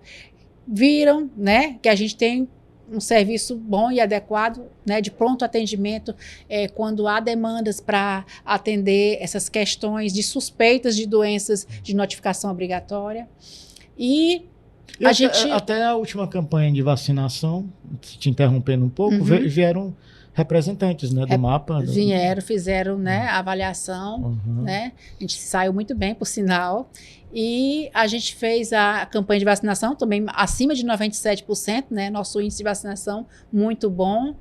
viram, né, que a gente tem um serviço bom e adequado, né, de pronto atendimento, quando há demandas para atender essas questões de suspeitas de doenças de notificação obrigatória. E a gente... Até a última campanha de vacinação, te interrompendo um pouco, vieram representantes, né, do mapa. Vieram, fizeram, né, a avaliação, né, a gente saiu muito bem, por sinal, e a gente fez a campanha de vacinação também acima de 97%, né, nosso índice de vacinação muito bom.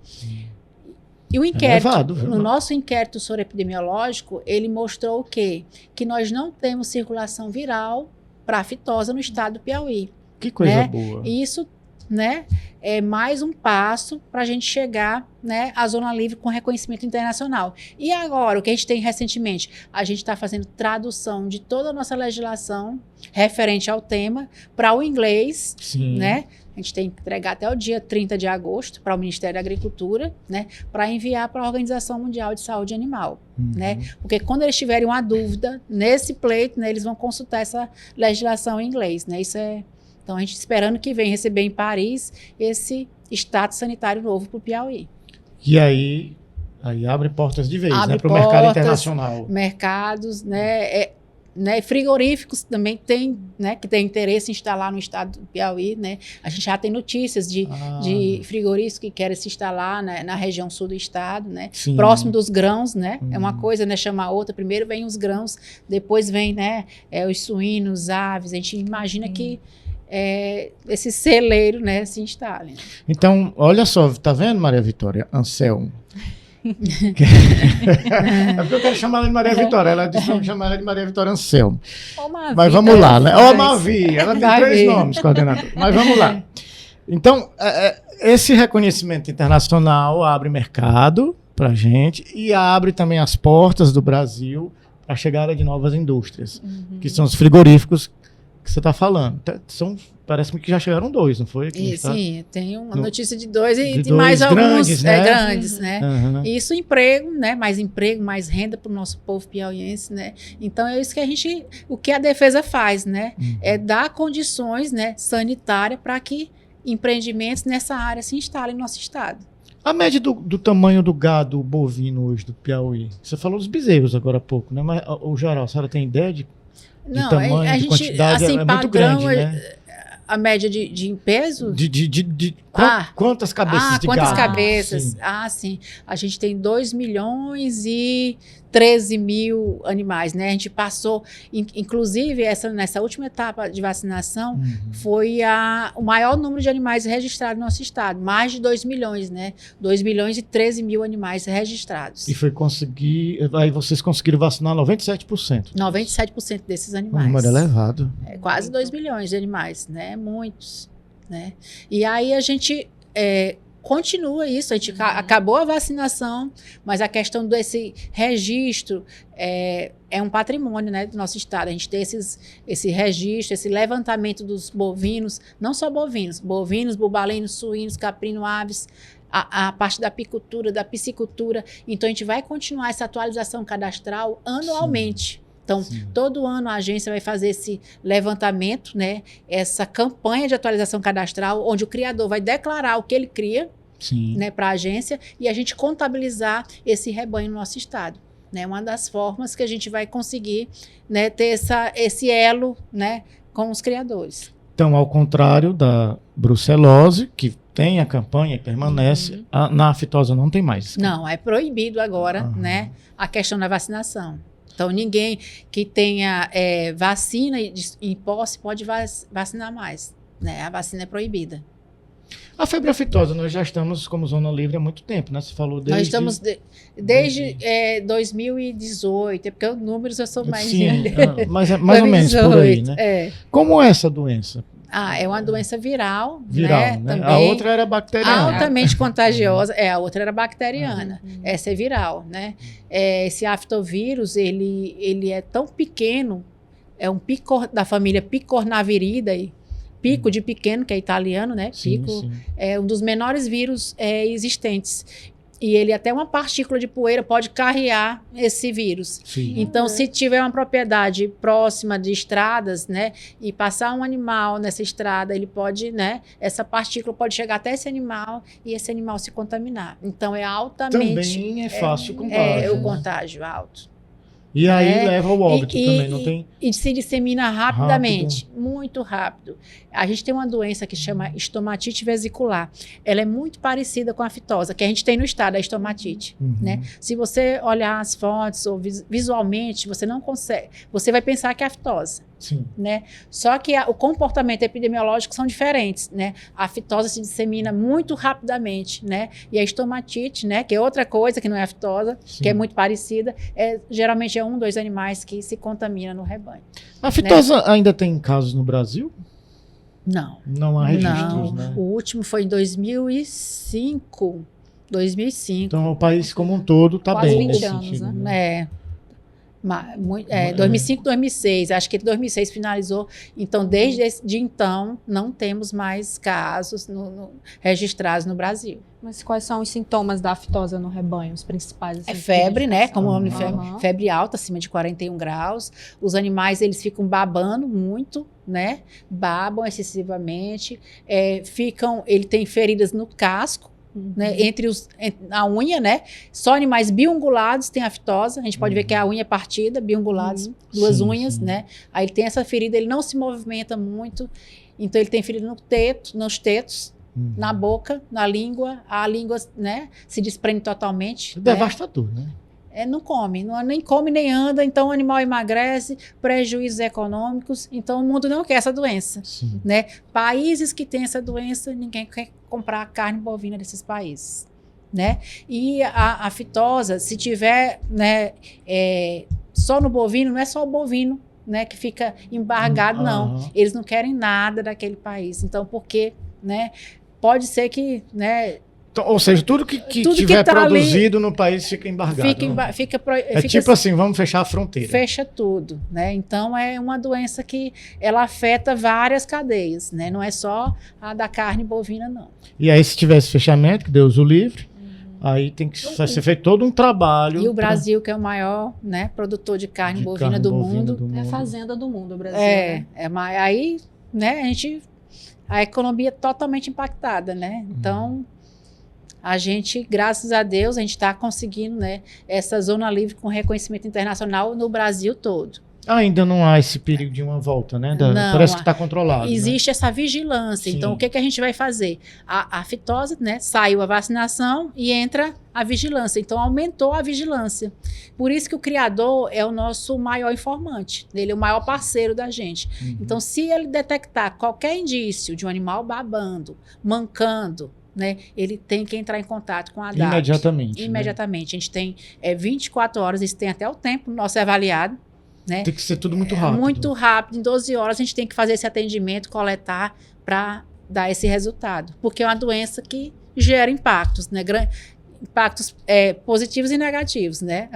E o inquérito, no nosso inquérito soroepidemiológico, ele mostrou o quê? Que nós não temos circulação viral para a aftosa no estado do Piauí. Que coisa né? boa. E isso, né, é mais um passo para a gente chegar, né, à Zona Livre com reconhecimento internacional. E agora, o que a gente tem recentemente? A gente está fazendo tradução de toda a nossa legislação referente ao tema para o inglês, né? A gente tem que entregar até o dia 30 de agosto para o Ministério da Agricultura, né, para enviar para a Organização Mundial de Saúde Animal, né? Porque quando eles tiverem uma dúvida nesse pleito, né, eles vão consultar essa legislação em inglês, né? Isso é... Então, a gente esperando que venha receber em Paris esse status sanitário novo para o Piauí. E aí abre portas de vez, abre né, para o mercado internacional. Mercados, né, frigoríficos também tem, né, que tem interesse em instalar no estado do Piauí, né? A gente já tem notícias de frigoríficos que querem se instalar, né, na região sul do estado, né? Próximo dos grãos, né? É uma coisa, né, chama a outra. Primeiro vem os grãos, depois vem, né, os suínos, aves. A gente imagina que esse celeiro, né, se instale. Então, olha só, tá vendo, Maria Vitória? Anselmo. É porque eu quero chamar ela de Maria Vitória. Ela disse para chamar ela de Maria Vitória Anselmo. Mas vamos lá, né? Ó, Mavi, ela tem 3 nomes, coordenador. Mas vamos lá. Então, esse reconhecimento internacional abre mercado para a gente e abre também as portas do Brasil para a chegada de novas indústrias, que são os frigoríficos que você está falando. Parece-me que já chegaram 2, não foi? Sim, tem uma notícia de 2 e de mais alguns grandes, né? E isso emprego, né? Mais emprego, mais renda para o nosso povo piauiense, né? Então é isso que o que a defesa faz, né? É dar condições, né, sanitárias para que empreendimentos nessa área se instalem no nosso estado. A média do tamanho do gado bovino hoje do Piauí, você falou dos bezerros agora há pouco, né? Mas o geral, a senhora tem ideia de tamanho, de quantidade? Assim, é muito grande, né? A média de peso? Quantas cabeças de gado? Quantas cabeças? Sim. A gente tem 2.013.000 animais, né? A gente passou, inclusive, nessa última etapa de vacinação, foi o maior número de animais registrados no nosso estado. Mais de 2 milhões, né? 2.013.000 animais registrados. E aí vocês conseguiram vacinar 97%. 97% desses animais. Um número elevado. Quase 2 milhões de animais, né? Muitos, né? E aí a gente continua isso, a gente acabou a vacinação, mas a questão desse registro é um patrimônio, né, do nosso estado. A gente tem esse registro, esse levantamento dos bovinos, não só bovinos, bubalinos, suínos, caprino, aves, a parte da apicultura, da piscicultura. Então a gente vai continuar essa atualização cadastral anualmente. Então, Sim. todo ano a agência vai fazer esse levantamento, né? Essa campanha de atualização cadastral, onde o criador vai declarar o que ele cria, Sim. né, para a agência, e a gente contabilizar esse rebanho no nosso estado. Né? Uma das formas que a gente vai conseguir, né, ter esse elo, né, com os criadores. Então, ao contrário da brucelose, que tem a campanha e permanece, na aftosa não tem mais. Não, é proibido agora, Aham. né, a questão da vacinação. Então, ninguém que tenha vacina em posse pode vacinar mais. Né? A vacina é proibida. A febre aftosa, nós já estamos como zona livre há muito tempo, né? Você falou desde... Nós estamos desde 2018, é porque os números eu sou mais... Sim, mas é mais ou menos por aí, né? É. Como é essa doença? É uma doença viral, Viral, né? Também, A outra era bacteriana. altamente contagiosa. A outra era bacteriana. Essa é viral, né? Esse aftovírus, ele é tão pequeno, é um pico da família Picornaviridae, pico de pequeno, que é italiano, né? Sim, Pico sim. é um dos menores vírus existentes. E ele, até uma partícula de poeira, pode carrear esse vírus. Sim. Então, se tiver uma propriedade próxima de estradas, né, e passar um animal nessa estrada, ele pode, né, essa partícula pode chegar até esse animal e esse animal se contaminar. Então, é altamente... Também é fácil o contágio. o né? contágio alto. E aí É, leva ao óbito também, não tem... E se dissemina rapidamente, muito rápido. A gente tem uma doença que chama estomatite vesicular. Ela é muito parecida com a aftosa, que a gente tem no estado, a estomatite. Uhum. Né? Se você olhar as fotos ou visualmente, você não consegue. Você vai pensar que é aftosa. Sim. Né? Só que o comportamento epidemiológico são diferentes, né? A aftosa se dissemina muito rapidamente, né? E a estomatite, né? Que é outra coisa que não é aftosa, Sim. que é muito parecida, geralmente é 1, 2 animais que se contamina no rebanho. A aftosa ainda tem casos no Brasil? Não. Não há registros, Não. né? O último foi em 2005. 2005. Então o país como um todo está Quase bem 20 nesse anos, sentido. né? 2005, 2006. Acho que 2006 finalizou. Então, desde então, não temos mais casos registrados no Brasil. Mas quais são os sintomas da aftosa no rebanho, os principais? Assim, É febre, né? Como o nome Aham. febre alta, acima de 41 graus. Os animais, eles ficam babando muito, né? Babam excessivamente. Ele tem feridas no casco. Né, entre a unha, né? Só animais biungulados têm aftosa. A gente pode ver que a unha é partida, biungulados, duas Sim, unhas, sim. né? Aí ele tem essa ferida, ele não se movimenta muito. Então ele tem ferida nos tetos, na boca, na língua. A língua, né, se desprende totalmente. Né? Devastador, né? Não come, nem come nem anda, então o animal emagrece, prejuízos econômicos, então o mundo não quer essa doença. Sim. Né? Países que têm essa doença, ninguém quer comprar carne bovina desses países. Né? E a aftosa, se tiver, né, só no bovino, não é só o bovino, né, que fica embargado, não. Aham. Eles não querem nada daquele país. Então, porque, né, pode ser que, né, Então, ou seja, tudo que Tudo que tiver tá produzido no país fica embargado. fica Tipo assim, vamos fechar a fronteira. fecha tudo, né? Então é uma doença que ela afeta várias cadeias, né? Não é só a da carne bovina, não. E aí, se tivesse fechamento, que Deus o livre, aí tem que ser feito todo um trabalho. E o Brasil, que é o maior, né, produtor de carne bovina do mundo, É a fazenda do mundo, o Brasil. Né? aí, né, a economia é totalmente impactada, né? Então, a gente, graças a Deus, a gente está conseguindo, né, essa zona livre com reconhecimento internacional no Brasil todo. Ainda não há esse perigo de uma volta, né? Não, Parece que está controlado. Existe essa vigilância. Sim. Então, o que a gente vai fazer? A aftosa, né? Saiu a vacinação e entra a vigilância. Então, aumentou a vigilância. Por isso que o criador é o nosso maior informante. Ele é o maior parceiro da gente. Uhum. Então, se ele detectar qualquer indício de um animal babando, mancando, né? Ele tem que entrar em contato com a DAP. Imediatamente. né? Imediatamente. A gente tem 24 horas, isso tem até o tempo nosso avaliado. Né? Tem que ser tudo muito rápido. Muito rápido, em 12 horas a gente tem que fazer esse atendimento, coletar para dar esse resultado. Porque é uma doença que gera impactos, né? Impactos positivos e negativos, né?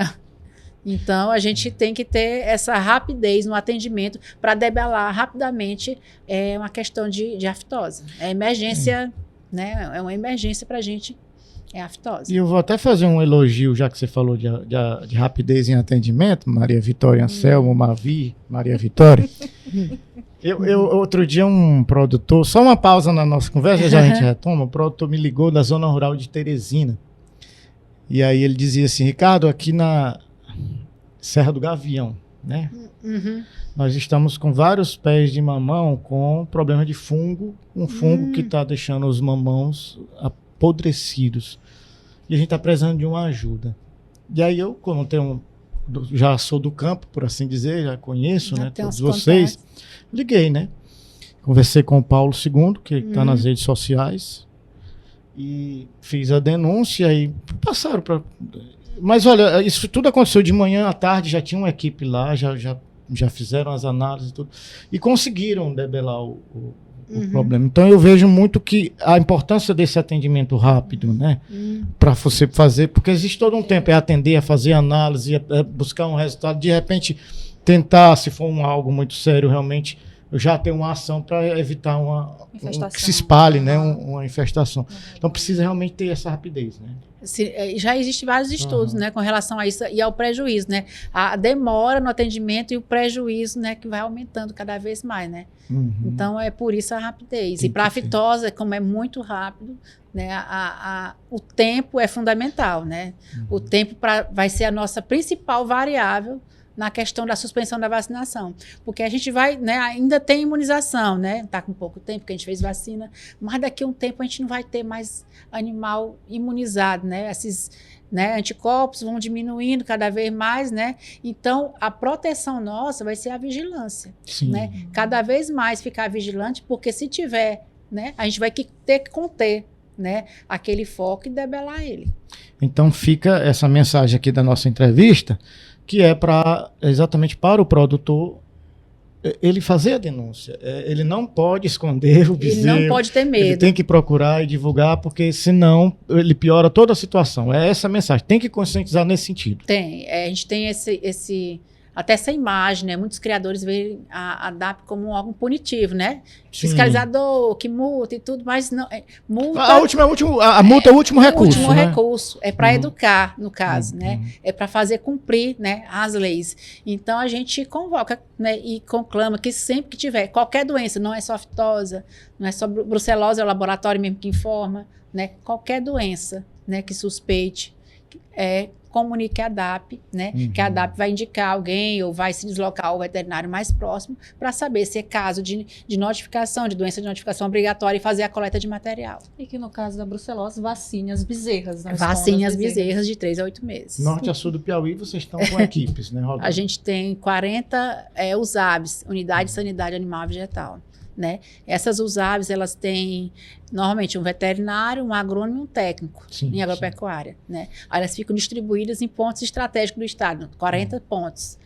Então a gente tem que ter essa rapidez no atendimento para debelar rapidamente uma questão de aftosa. É emergência, né? É uma emergência para a gente É a fitose. E eu vou até fazer um elogio, já que você falou de rapidez em atendimento, Maria Vitória Anselmo, Mavi, Maria Vitória. Outro dia um produtor, só uma pausa na nossa conversa, já a gente retoma, o produtor me ligou da zona rural de Teresina. E aí ele dizia assim, Ricardo, aqui na Serra do Gavião, né? Nós estamos com vários pés de mamão com problema de fungo, um fungo que está deixando os mamãos apodrecidos. E a gente está precisando de uma ajuda. E aí eu, como já sou do campo, por assim dizer, já conheço, né, todos vocês, liguei, né? Conversei com o Paulo II, que está nas redes sociais, e fiz a denúncia e passaram para... Mas olha, isso tudo aconteceu de manhã à tarde, já tinha uma equipe lá, já fizeram as análises e tudo, e conseguiram debelar o problema. Então eu vejo muito que a importância desse atendimento rápido, né? Para você fazer, porque existe todo um tempo, é atender, é fazer análise, é buscar um resultado, de repente tentar, se for algo muito sério, realmente, eu já tenho uma ação para evitar que se espalhe, né? Uma infestação. Então precisa realmente ter essa rapidez, né? Já existem vários estudos, né, com relação a isso e ao prejuízo, né? A demora no atendimento e o prejuízo, né, que vai aumentando cada vez mais, né? Então é por isso a rapidez. E para a fitose, como é muito rápido, né, o tempo é fundamental, né? O tempo vai ser a nossa principal variável na questão da suspensão da vacinação. Porque a gente vai, né, ainda tem imunização, né? Está com pouco tempo que a gente fez vacina, mas daqui a um tempo a gente não vai ter mais animal imunizado, né? Esses, né, anticorpos vão diminuindo cada vez mais, né? Então, a proteção nossa vai ser a vigilância, né? Cada vez mais ficar vigilante, porque se tiver, né, a gente vai ter que conter, né, aquele foco e debelar ele. Então, fica essa mensagem aqui da nossa entrevista, que é exatamente para o produtor ele fazer a denúncia. Ele não pode esconder o bezerro. Ele não pode ter medo. Ele tem que procurar e divulgar, porque senão ele piora toda a situação. É essa a mensagem. Tem que conscientizar nesse sentido. Tem. A gente tem até essa imagem, né? Muitos criadores veem a DAP como um órgão punitivo, né? Sim. Fiscalizador, que multa e tudo, mas não. Multa, a multa é o último recurso. O último recurso. É para educar, no caso, né? É para fazer cumprir, né, as leis. Então a gente convoca, né, e conclama que sempre que tiver qualquer doença, não é só fitose, não é só brucelose, é o laboratório mesmo que informa, né? Qualquer doença, né, que suspeite, comunique a DAP, né? Que a DAP vai indicar alguém ou vai se deslocar ao veterinário mais próximo para saber se é caso de notificação, de doença de notificação obrigatória e fazer a coleta de material. E que no caso da brucelose, vacine as bezerras. Vacine as bezerras de 3 a 8 meses. Norte a sul do Piauí, vocês estão com equipes, né, Rodolfo? A gente tem 40 USABs, Unidade de Sanidade Animal e Vegetal. Né? Essas USABs, elas têm normalmente um veterinário, um agrônomo e um técnico em agropecuária. Né? Aí elas ficam distribuídas em pontos estratégicos do estado, 40 pontos.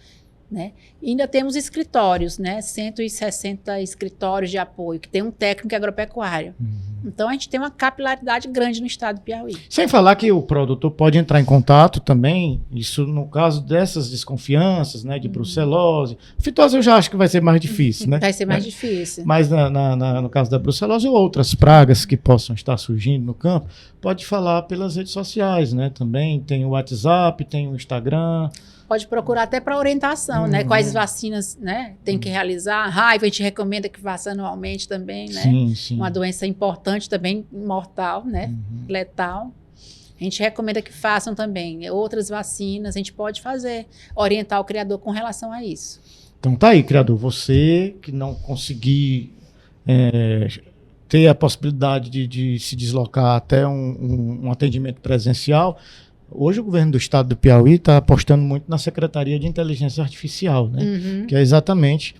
Né? E ainda temos escritórios, né? 160 escritórios de apoio, que tem um técnico agropecuário. Então, a gente tem uma capilaridade grande no estado do Piauí. Sem falar que o produtor pode entrar em contato também, isso no caso dessas desconfianças, né, de brucelose. Fitose eu já acho que vai ser mais difícil, né? Vai ser mais difícil. Mas no caso da brucelose ou outras pragas que possam estar surgindo no campo, pode falar pelas redes sociais, né? Também tem o WhatsApp, tem o Instagram. Pode procurar até para orientação, né? Quais vacinas, né, tem que realizar. Raiva, a gente recomenda que faça anualmente também, né? Sim. Uma doença importante também, mortal, né? Letal. A gente recomenda que façam também outras vacinas. A gente pode orientar o criador com relação a isso. Então tá aí, criador. Você que não conseguir ter a possibilidade de se deslocar até um atendimento presencial, hoje o governo do estado do Piauí está apostando muito na Secretaria de Inteligência Artificial, né? Que é exatamente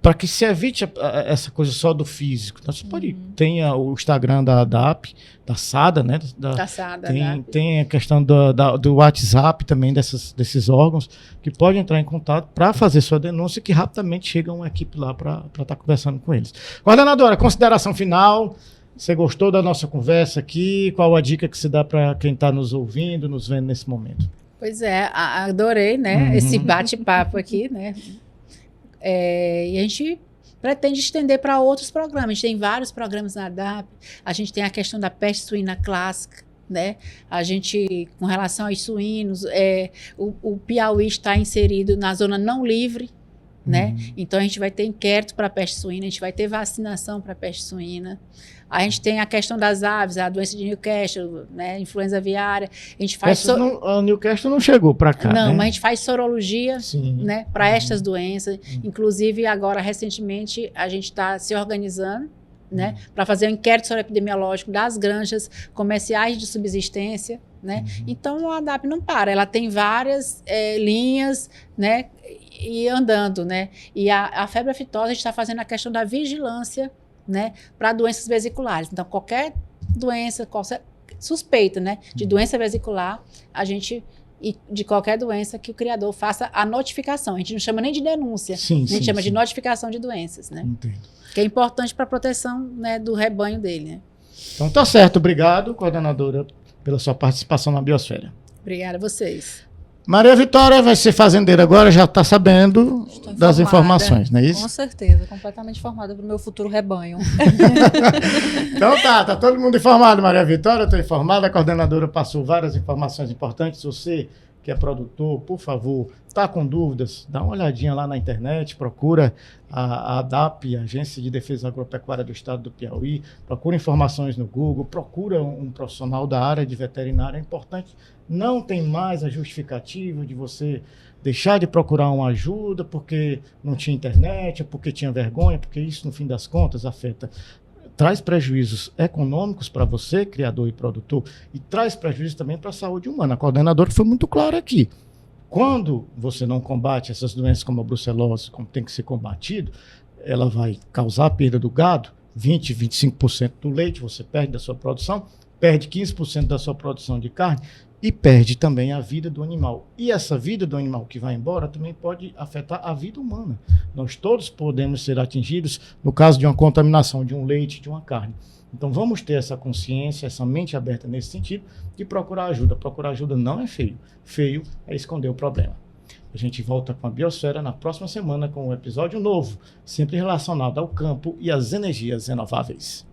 para que se evite essa coisa só do físico. Então, você pode ter o Instagram da DAP, da SADA, né? Da SADA, tem a questão do WhatsApp também desses órgãos, que pode entrar em contato para fazer sua denúncia, que rapidamente chega uma equipe lá para estar conversando com eles. Coordenadora, consideração final. Você gostou da nossa conversa aqui? Qual a dica que você dá para quem está nos ouvindo, nos vendo nesse momento? Pois é, adorei, né? Esse bate-papo aqui, né? E a gente pretende estender para outros programas. A gente tem vários programas na DAP. A gente tem a questão da peste suína clássica, né? A gente, com relação aos suínos, o Piauí está inserido na zona não livre, né? Então a gente vai ter inquérito para a peste suína, a gente vai ter vacinação para a peste suína. A gente tem a questão das aves, a doença de Newcastle, né? Influenza aviária. A gente faz a Newcastle não chegou para cá, não, né? mas a gente faz sorologia, né? Para estas doenças. Inclusive agora recentemente a gente está se organizando, né, para fazer um inquérito epidemiológico das granjas comerciais de subsistência, né? Então a ADAP não para, ela tem várias linhas, né, e andando, né? E a febre aftosa, a gente está fazendo a questão da vigilância, né, para doenças vesiculares. Então qualquer doença, qualquer suspeita, né, de doença vesicular, a gente, e de qualquer doença, que o criador faça a notificação. A gente não chama nem de denúncia, a gente chama de notificação de doenças, né? Entendo. Que é importante para a proteção, né, do rebanho dele, né? Então tá certo. Obrigado, coordenadora, pela sua participação na Biosfera. Obrigada a vocês. Maria Vitória vai ser fazendeira agora, já está sabendo das informações, não é isso? Com certeza, completamente informada para o meu futuro rebanho. Então tá todo mundo informado, Maria Vitória, estou informada, a coordenadora passou várias informações importantes. Você que é produtor, por favor, está com dúvidas, dá uma olhadinha lá na internet, procura a ADAP, Agência de Defesa Agropecuária do Estado do Piauí, procura informações no Google, procura um profissional da área de veterinária, é importante. Não tem mais a justificativa de você deixar de procurar uma ajuda porque não tinha internet, ou porque tinha vergonha, porque isso, no fim das contas, traz prejuízos econômicos para você, criador e produtor, e traz prejuízos também para a saúde humana. A coordenadora foi muito clara aqui. Quando você não combate essas doenças como a brucelose, como tem que ser combatido, ela vai causar a perda do gado, 20%, 25% do leite, você perde da sua produção, perde 15% da sua produção de carne, e perde também a vida do animal. E essa vida do animal que vai embora também pode afetar a vida humana. Nós todos podemos ser atingidos no caso de uma contaminação de um leite, de uma carne. Então vamos ter essa consciência, essa mente aberta nesse sentido de procurar ajuda. Procurar ajuda não é feio. Feio é esconder o problema. A gente volta com a Biosfera na próxima semana com um episódio novo, sempre relacionado ao campo e às energias renováveis.